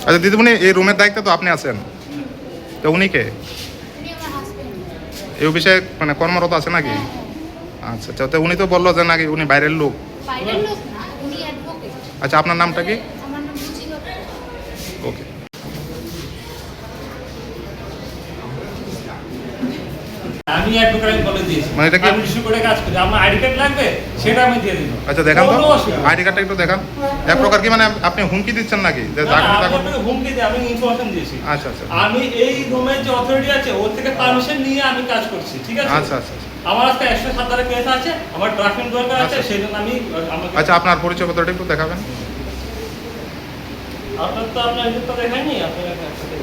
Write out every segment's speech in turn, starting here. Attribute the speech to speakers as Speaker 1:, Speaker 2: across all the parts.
Speaker 1: আচ্ছা দিদিমণি, এই রুমের দায়িত্বে তো আপনি আছেন, তো উনি কে? এই অফিসে মানে কর্মরত আছে নাকি? আচ্ছা আচ্ছা, তো উনি তো বললো যে নাকি উনি বাইরের লোক। আচ্ছা, আপনার নামটা কি? ওকে।
Speaker 2: আমি অ্যাডভোকেট বলে দিয়েছি,
Speaker 1: মানে এটা কি
Speaker 2: আমি ইস্যু করে কাজ করি, আমার আইডি কার্ড লাগবে সেটা আমি দিয়ে দিব।
Speaker 1: আচ্ছা দেখান তো, আইডি কার্ডটা একটু দেখান। এক প্রকার কি মানে আপনি হুমকি দিচ্ছেন নাকি যে চাকরি তা করবে?
Speaker 2: হুমকি দিয়ে আমি ইনফরমেশন দিয়েছি।
Speaker 1: আচ্ছা আচ্ছা,
Speaker 2: আমি এই রুমের যে অথরিটি আছে ওর থেকে পারমিশন নিয়ে আমি কাজ করছি, ঠিক আছে?
Speaker 1: আচ্ছা আচ্ছা।
Speaker 2: আমার আজকে 107 ধারা কেস আছে, আমার ড্রাফটিং দরকার আছে,
Speaker 1: আচ্ছা।
Speaker 2: সেই জন্য আমি আমাকে।
Speaker 1: আচ্ছা, আপনার পরিচয় পত্রটা একটু দেখাবেন।
Speaker 2: আপনার তো আপনার এটা তো দেখাইনি, আপনার একসাথে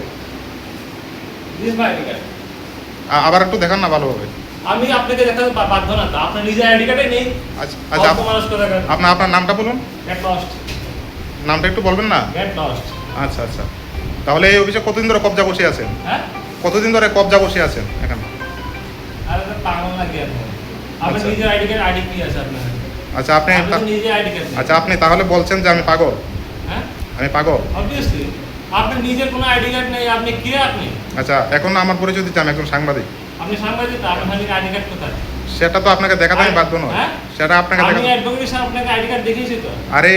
Speaker 2: দিস মাই আইডি কার্ড।
Speaker 1: আবার একটু দেখান না ভালোভাবে।
Speaker 2: আমি আপনাকে দেখাতে বাধ্য না, তো আপনার নিজের আইডি কার্ডে নেই।
Speaker 1: আচ্ছা আচ্ছা,
Speaker 2: মানুষ করে দেখান।
Speaker 1: আপনার নামটা বলুন।
Speaker 2: Get lost.
Speaker 1: নামটা একটু বলবেন না?
Speaker 2: Get lost.
Speaker 1: আচ্ছা আচ্ছা, তাহলে এই অফিসে কতদিন ধরে কবজা বসে আছেন?
Speaker 2: হ্যাঁ,
Speaker 1: কতদিন ধরে কবজা বসে আছেন এখানে?
Speaker 2: আরে পাগল লাগে আপনি। আপনার নিজের আইডি কার্ড আইডি কি আছে আপনার?
Speaker 1: আচ্ছা আপনি
Speaker 2: নিজের আইডি কার্ড।
Speaker 1: আচ্ছা, আপনি তাহলে বলছেন যে আমি পাগল?
Speaker 2: হ্যাঁ,
Speaker 1: আমি পাগল?
Speaker 2: অবভিয়াসলি আপনার নিজের কোনো আইডি কার্ড নেই, আপনি কে আপনি?
Speaker 1: আচ্ছা, এখন আমার পরিচয় দিচ্ছি, আমি একজন সাংবাদিক।
Speaker 2: আপনি সাংবাদিক, আপনার আইডি কার্ড কোথায়?
Speaker 1: সেটা তো আপনাকে দেখাতে আমি বাধ্য নই।
Speaker 2: হ্যাঁ?
Speaker 1: সেটা আপনাকে
Speaker 2: আমি
Speaker 1: দেখাতে।
Speaker 2: অ্যাডভোকেট হিসেবে আপনাকে আইডি কার্ড দেখিয়েছি তো।
Speaker 1: আরে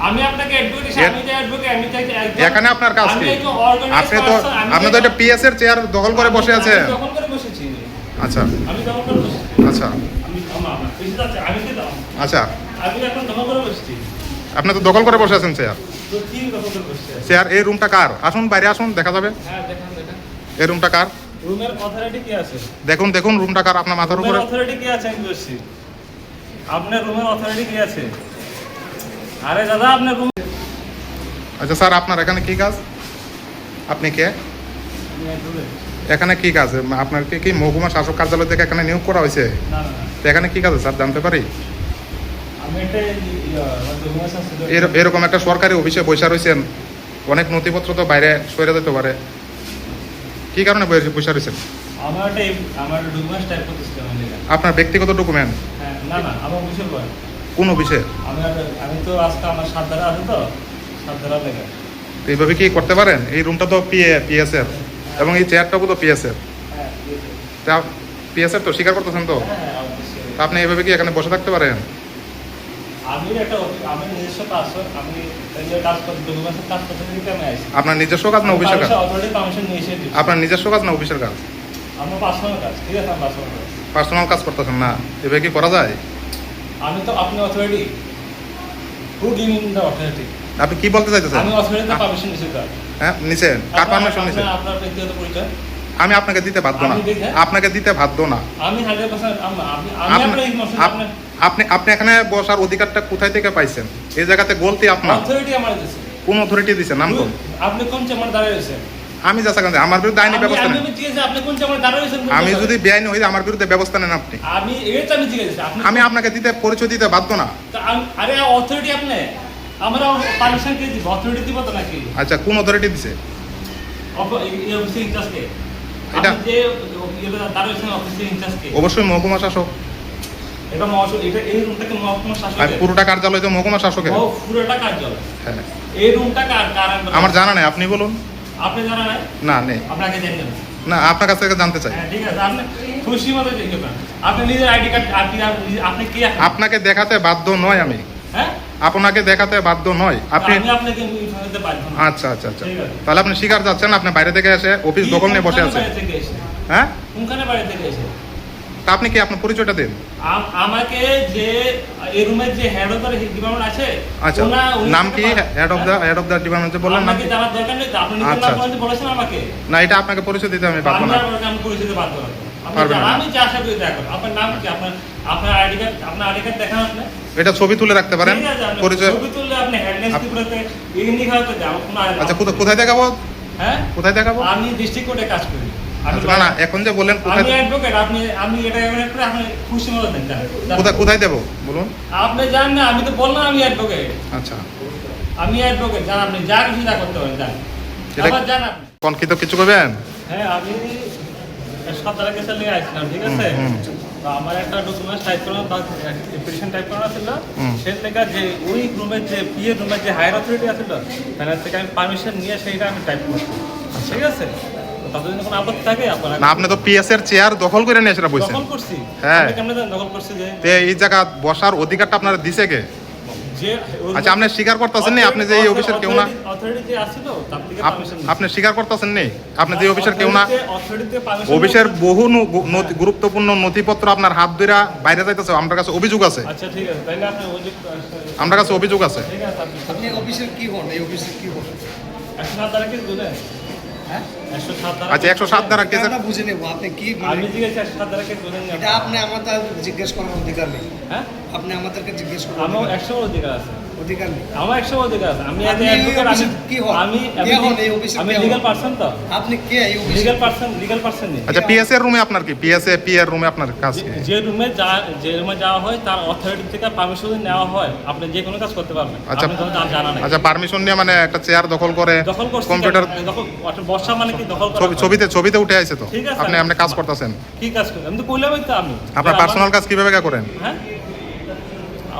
Speaker 2: আমি আপনাকে অ্যাডভোকেট হিসেবে, আমি যে অ্যাডভোকেট, আমি চাইছি
Speaker 1: এখানে আপনার কাজ
Speaker 2: আমি
Speaker 1: কি?
Speaker 2: একজন অর্গানাইজ
Speaker 1: আপনি তো
Speaker 2: পারসন।
Speaker 1: আপনি তো একটা পিএস এর চেয়ার দখল করে বসে আছেন।
Speaker 2: আমি দখল করে বসেছি।
Speaker 1: আচ্ছা
Speaker 2: আমি দখল করে বসেছি।
Speaker 1: আচ্ছা
Speaker 2: আমি আমার বেশি যাচ্ছে, আমি কি দাও?
Speaker 1: আচ্ছা,
Speaker 2: আমি এখন দখল করে বসেছি।
Speaker 1: আপনি তো দখল করে বসে আছেন চেয়ার।
Speaker 2: তো কি দখল করে বসেছি?
Speaker 1: চেয়ার, এই রুমটা কার? আসুন বাইরে আসুন, দেখা যাবে।
Speaker 2: হ্যাঁ, দেখেন দেখেন।
Speaker 1: এই রুমটা কার?
Speaker 2: রুমের অথরিটি কি আছে?
Speaker 1: দেখুন দেখুন, রুমটা কার আপনার মাথার উপরে?
Speaker 2: রুমের অথরিটি কি আছে আমি বলছি। আপনার রুমের অথরিটি কি আছে? আরে দাদা, আপনার রুম।
Speaker 1: আচ্ছা স্যার, আপনার এখানে কি কাজ? আপনি কে? এখানে কি কাজ? আপনার কি মহকুমা শাসক কার্যালয় থেকে এখানে নিয়োগ করা হয়েছে?
Speaker 2: না না না,
Speaker 1: তো এখানে কি কাজ স্যার, জানতে পারি?
Speaker 2: আমি একটা
Speaker 1: এরকম একটা সরকারি অফিসে বসে রয়েছেন, অনেক নথিপত্র তো বাইরে সরে যেতে পারে, কি কারণে বসে রয়েছেন?
Speaker 2: আমার ডকুমেন্টস টাইপ করতে সিস্টেম আছে।
Speaker 1: আপনার ব্যক্তিগত ডকুমেন্ট?
Speaker 2: হ্যাঁ, না না, আমার অফিসের বয়।
Speaker 1: কোন অফিসে?
Speaker 2: আমি তো আজকে আমার 7 ধারা আছে তো, 7 ধারা লেগে।
Speaker 1: তো এইভাবে কি করতে পারেন? এই রুমটা তো পিএস এর, এবং এই চেয়ারটাও তো পিএস এর।
Speaker 2: হ্যাঁ,
Speaker 1: তা পিএস এর তো স্বীকার করতেছেন তো?
Speaker 2: হ্যাঁ, অবশ্যই।
Speaker 1: তা আপনি এইভাবে কি এখানে বসে থাকতে পারেন?
Speaker 2: আমি নিজস্ব কাজ, আমি এই কাজ করতে, ডকুমেন্টসের কাজ করতে দিতে আমি আসি।
Speaker 1: আপনার নিজস্ব কাজ না অফিসের কাজ?
Speaker 2: অলরেডি পারমিশন নিয়েছি।
Speaker 1: আপনার নিজস্ব কাজ না অফিসের কাজ?
Speaker 2: আমার পার্সোনাল কাজ, ঠিক আছে, আমার পার্সোনাল কাজ।
Speaker 1: পার্সোনাল কাজ করতেছেন না, এভাবে কি করা যায়?
Speaker 2: আমি তো আপনি authority, who giving the authority?
Speaker 1: আপনি কি বলতে চাইতেছেন?
Speaker 2: আমি অথরিটিতে পারমিশন নিয়েছি তো।
Speaker 1: হ্যাঁ নিছেন? কার পারমিশন নিছেন?
Speaker 2: আপনার ব্যক্তিগত পরিচয়
Speaker 1: আমি আপনাকে দিতে বাধ্য না,
Speaker 2: আমি দেখে?
Speaker 1: আপনাকে দিতে বাধ্য না।
Speaker 2: আমি 100% আমি আপনার ইনফরমেশন আপনার
Speaker 1: আপনি এখানে বসার অধিকারটা কোথায় থেকে পাইছেন? এই জায়গাতে গলতি আপনার।
Speaker 2: অথরিটি আমার দিছে।
Speaker 1: কোন অথরিটি দিছে? নাম কোন?
Speaker 2: আপনি কোন চেম্বার দাঁড়িয়ে রয়েছেন?
Speaker 1: আমি যা চাকান আমার বিরুদ্ধে আইনি ব্যবস্থা নেন।
Speaker 2: আমি জিজ্ঞেস, আপনি কোন চেম্বার দাঁড়িয়ে রয়েছেন?
Speaker 1: আমি যদি বেআইনি হই, আমার বিরুদ্ধে ব্যবস্থা নেন আপনি।
Speaker 2: আমি এই তো আমি জিজ্ঞেস,
Speaker 1: আমি আপনাকে দিতে পরিচয় দিতে বাধ্য না।
Speaker 2: আরে অথরিটি আপনি, আমরা পারমিশন কে দিব? অথরিটি দিব তো নাকি?
Speaker 1: আচ্ছা, কোন অথরিটি দিছে?
Speaker 2: এই অফিসে ইনচার্জ কে?
Speaker 1: এটা
Speaker 2: আপনি যে দাঁড়িয়ে রয়েছেন অফিসে ইনচার্জ কে?
Speaker 1: অবশ্যই মহকুমা শাসক।
Speaker 2: এটা এটা এই রুমটাকে মহকুমা শাসক।
Speaker 1: আর পুরোটা কার্যালয় তো মহকুমা শাসকের।
Speaker 2: ও, পুরোটা কার্যালয়।
Speaker 1: হ্যাঁ,
Speaker 2: এই রুমটা কার আন্ডারে?
Speaker 1: আমার জানা নেই, আপনি বলুন।
Speaker 2: আপনি জানা নাই?
Speaker 1: না নেই।
Speaker 2: আপনাকে জানেন
Speaker 1: না, আপনার কাছ থেকে জানতে চাই।
Speaker 2: হ্যাঁ, ঠিক আছে, আপনি খুশি মতো দেখবেন। আপনি নিজের আইডি কার্ড, আপনি কি?
Speaker 1: আপনাকে দেখাতে বাধ্য নয় আমি।
Speaker 2: হ্যাঁ,
Speaker 1: আপনাকে দেখাতে বাধ্য নয় আপনি।
Speaker 2: আমি আপনাকে ইনফরমেশন দিতে পারবো না।
Speaker 1: আচ্ছা আচ্ছা আচ্ছা,
Speaker 2: ঠিক আছে।
Speaker 1: তাহলে আপনি স্বীকার যাচ্ছেন আপনি বাইরে থেকে এসে অফিস দখল নিয়ে বসে আছেন?
Speaker 2: বাইরে থেকে এসে।
Speaker 1: হ্যাঁ,
Speaker 2: কোনখানে বাইরে থেকে এসে?
Speaker 1: তা আপনি কি আপনার পরিচয়টা দিন?
Speaker 2: আমাকে যে এই রুমের যে হেড অফ দ্য ডিপার্টমেন্ট আছে,
Speaker 1: আচ্ছা, নাম কি? হেড অফ দ্য ডিপার্টমেন্ট বললেন নাম
Speaker 2: আমাকে
Speaker 1: কি?
Speaker 2: জানার দরকার নেই, আপনি নিজের
Speaker 1: আচ্ছা,
Speaker 2: নাম বলেছেন আমাকে।
Speaker 1: না, এটা আপনাকে পরিচয় দিতে আমি পারবো না।
Speaker 2: আমি পরিচিত বাধ্য না।
Speaker 1: পারবেন না।
Speaker 2: আমি যা আশা করি দেখো, আপনার নাম কি? আপনার আইডি কার্ড দেখান আপনি।
Speaker 1: এটা ছবি তুলে রাখতে পারেন
Speaker 2: ঠিক আছে, আপনি
Speaker 1: পরিচয়।
Speaker 2: ছবি তুললে আপনি হেডলাইন্স ত্রিপুরাতে ইউনিক হয়তো যাও কোনো।
Speaker 1: আচ্ছা, কোথায় দেখাবো?
Speaker 2: হ্যাঁ,
Speaker 1: কোথায় দেখাবো?
Speaker 2: আমি ডিস্ট্রিক্ট কোর্টে কাজ করি।
Speaker 1: না না, এখন যে বলেন কোথায়,
Speaker 2: আমি অ্যাডভোকেট, আমি এটা করে আপনি খুশি মতো দেন।
Speaker 1: কোথায় দেবো বলুন?
Speaker 2: আপনি জানেন না, আমি তো বললাম আমি অ্যাডভোকেট।
Speaker 1: আচ্ছা,
Speaker 2: আমি অ্যাডভোকেট, জান আপনি যা কিছু যা করতে পারেন জান। আবার জান আপনি।
Speaker 1: কনকিত কিছু করবেন?
Speaker 2: হ্যাঁ, আমি 7 তারিখে চলে আসছিলাম, ঠিক আছে। তো আমার একটা ডকুমেন্টস টাইপ করানো অ্যাপ্লিকেশন টাইপ করানো ছিল,
Speaker 1: হুম।
Speaker 2: সেই থেকে যে ওই রুমের যে পিএ রুমের যে হায়ার অথরিটি আছিল তাদের থেকে আমি পারমিশন নিয়ে সেইটা আমি টাইপ করছি, ঠিক আছে? তো তাদের যদি কোনো আপত্তি থাকে আপনারা
Speaker 1: না আপনি তো পিএস এর চেয়ার দখল করে নিয়ে সেটা বলছেন।
Speaker 2: দখল করছি।
Speaker 1: হ্যাঁ।
Speaker 2: আপনি কেমনে জানেন দখল করছি যে
Speaker 1: তে এই জায়গা বসার অধিকারটা আপনারা দিছে কে?
Speaker 2: যে
Speaker 1: আচ্ছা আপনি স্বীকার করতেছেন নি আপনি যে এই অফিসের কেউ না?
Speaker 2: অথরিটি যে আছিল তার থেকে পারমিশন
Speaker 1: আপনি স্বীকার করতেছেন নি আপনি যে অফিসের কেউ না?
Speaker 2: অথরিটিতে পারমিশন
Speaker 1: অফিসের বহু গুরুত্বপূর্ণ নথিপত্র আপনার হাত ধরে বাইরে যাইতেছে, আমার কাছে অভিযোগ আছে।
Speaker 2: আচ্ছা ঠিক আছে, তাইলে আপনি অভিযোগ
Speaker 1: আমার কাছে অভিযোগ আছে।
Speaker 2: ঠিক আছে,
Speaker 3: আপনি অফিসের কি হন? এই অফিসের কি হন?
Speaker 2: 107 দ্বারা কি বুঝলেন?
Speaker 3: হ্যাঁ
Speaker 2: 107 দ্বারা
Speaker 1: আচ্ছা 107 দ্বারা কেসের
Speaker 3: আমরা বুঝে নেব আপনি কি
Speaker 2: আমি
Speaker 3: মানে
Speaker 2: জিজ্ঞেস 107 দ্বারা কি বুঝলেন না?
Speaker 3: এটা আপনি আমাদের জিজ্ঞেস করার অধিকার নেই।
Speaker 2: হ্যাঁ,
Speaker 3: আপনি আমাদেরকে জিজ্ঞেস করার
Speaker 2: আমার
Speaker 3: অধিকার
Speaker 2: 100 অধিকার আছে।
Speaker 3: অধিকার নেই।
Speaker 2: আমার 100 অধিকার আছে। আমি
Speaker 3: আপনি
Speaker 2: এজ
Speaker 3: এই
Speaker 2: অ্যাডভোকেট,
Speaker 3: অফিসে কি হন?
Speaker 2: আমি
Speaker 3: কে হন এই অফিসে?
Speaker 2: আমি
Speaker 3: কে হন?
Speaker 2: লিগ্যাল পারসন তো।
Speaker 3: আপনি কে এই অফিসে?
Speaker 2: লিগ্যাল পারসন নেই।
Speaker 1: আচ্ছা পিএস এর রুমে আপনার কি পি এর রুমে আপনার কাজ কি?
Speaker 2: যে রুমে যাওয়া হয় তার অথরিটি থেকে পারমিশন নেওয়া হয়, আপনি যে কোনো কাজ করতে পারবেন।
Speaker 1: আচ্ছা।
Speaker 2: আপনি তো তার জানা নাই।
Speaker 1: আচ্ছা পারমিশন নিয়ে মানে একটা চেয়ার দখল করে
Speaker 2: দখল করছি,
Speaker 1: কম্পিউটার
Speaker 2: দখল বর্ষা মানে কি দখল করা হয়?
Speaker 1: ছবিতে উঠে আছে তো
Speaker 2: ঠিক আছে,
Speaker 1: আপনি আপনি কাজ করতেছেন।
Speaker 2: কি কাজ করি? আমি তো কইলামই তো আমি।
Speaker 1: আপনার পার্সোনাল কাজ কিভাবে করেন?
Speaker 2: হ্যাঁ,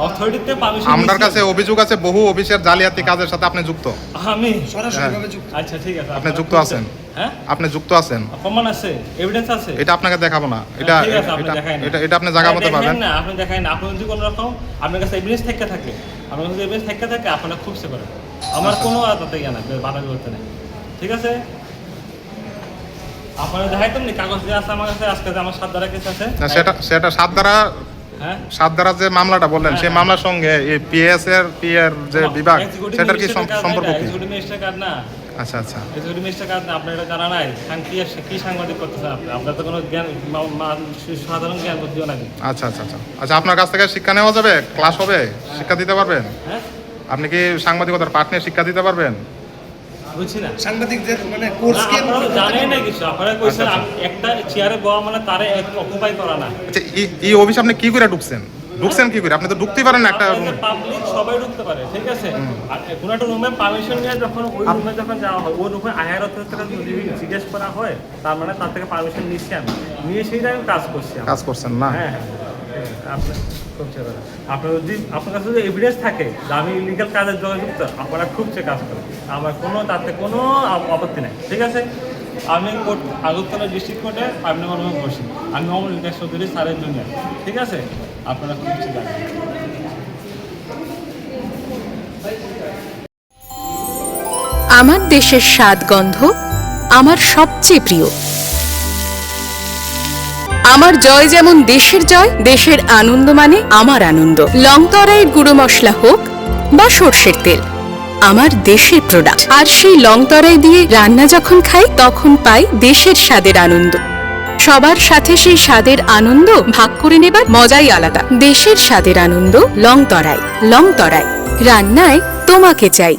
Speaker 2: অথরিটিতে পারমিশন
Speaker 1: আমার কাছে অভিযোগ আছে বহু অফিসের জালিয়াতি কাজের সাথে আপনি যুক্ত।
Speaker 2: আমি
Speaker 3: সরাসরি ভাবে যুক্ত।
Speaker 2: আচ্ছা ঠিক আছে,
Speaker 1: আপনি যুক্ত আছেন?
Speaker 2: হ্যাঁ,
Speaker 1: আপনি যুক্ত আছেন?
Speaker 2: প্রমাণ আছে, এভিডেন্স আছে।
Speaker 1: এটা আপনাকে দেখাবো না, এটা
Speaker 2: ঠিক আছে, আপনি দেখাই না।
Speaker 1: এটা আপনি জায়গা মতো
Speaker 2: দেখাই
Speaker 1: পাবেন
Speaker 2: না, আপনি দেখাই না। আপনি যদি কোনো রকম আপনার কাছে এভিডেন্স থেকে থাকে, আপনার কাছে এভিডেন্স থেকে থাকে, আপনারা খুব সে করেন। আমার কোনো তাতে ইয়া না, বাধা করতে নেই, ঠিক আছে? আপনারা দেখাইতাম নি কাগজ যে আছে আমার কাছে, আজকে যে আমার 7 দ্বারা কেস আছে।
Speaker 1: না সেটা 7 দ্বারা যে মামলাটা বললেন সেই মামলার সঙ্গে এই পিএস এর যে বিভাগ সেটার কি সম্পর্ক কি?
Speaker 2: এক্সিকিউটিভ ম্যাজিস্ট্রেট কার্ড না,
Speaker 1: আচ্ছা আচ্ছা
Speaker 2: এক্সিকিউটিভ ম্যাজিস্ট্রেট কার্ড না, আপনার এটা জানা নাই। কি সাংবাদিক করতেছেন আপনি? আপনার তো কোনো জ্ঞান সাধারণ জ্ঞান বুদ্ধিও নাই।
Speaker 1: আচ্ছা আচ্ছা আচ্ছা আচ্ছা আপনার কাছ থেকে শিক্ষা নেওয়া যাবে? ক্লাস হবে? শিক্ষা দিতে পারবেন?
Speaker 2: হ্যাঁ,
Speaker 1: আপনি কি সাংবাদিকতার পাঠ নিয়ে শিক্ষা দিতে পারবেন?
Speaker 2: বুঝছি না।
Speaker 3: সাংবাদিকদের মানে কোর্স
Speaker 2: না,
Speaker 3: কি
Speaker 2: আপনারা তো জানেন না কিছু। আপনারা কইছেন
Speaker 1: আচ্ছা, আচ্ছা।
Speaker 2: একটা চেয়ারে বয়া মানে তারে অকুপাই করা না।
Speaker 1: আচ্ছা এই অফিসে আপনি কি করে ঢুকছেন কি করে? আপনি তো ঢুকতেই পারেন না একটা রুমে।
Speaker 2: পাবলিক সবাই ঢুকতে পারে, ঠিক আছে? আর কোনো একটা রুমে পারমিশন নিয়ে যখন ওই রুমে যখন যাওয়া হয়, ওই রুমে আয়ার অথরিটি থেকে যদি জিজ্ঞেস করা হয়, তার মানে তার থেকে পারমিশন নিচ্ছি আমি, নিয়ে সেই আমি কাজ করছি।
Speaker 1: কাজ করছেন না?
Speaker 2: হ্যাঁ, আপনি খুব চেয়ে আপনার যদি আপনার কাছে যদি এভিডেন্স থাকে যে আমি ইলিগাল কাজের সঙ্গে যুক্ত, আপনারা খুব চেয়ে কাজ করেন। আমার তাতে কোনো আপত্তি নেই, ঠিক আছে? আমি আগরতলা ডিস্ট্রিক্ট কোর্টে 5 নম্বর রুমে বসি। আমি মোহাম্মদ ইলিয়াস চৌধুরী স্যারের জুনিয়র, ঠিক আছে? আপনারা খুব চেয়ে জানেন।
Speaker 4: আমার দেশের স্বাদ গন্ধ আমার সবচেয়ে প্রিয়। আমার জয় যেমন দেশের জয়, দেশের আনন্দ মানে আমার আনন্দ। লংতরাইয়ের গুঁড়ো মশলা হোক বা সর্ষের তেল, আমার দেশের প্রোডাক্ট। আর সেই লংতরাই দিয়ে রান্না যখন খাই তখন পাই দেশের স্বাদের আনন্দ। সবার সাথে সেই স্বাদের আনন্দ ভাগ করে নেবার মজাই আলাদা। দেশের স্বাদের আনন্দ লংতরাই। রান্নায় তোমাকে চাই।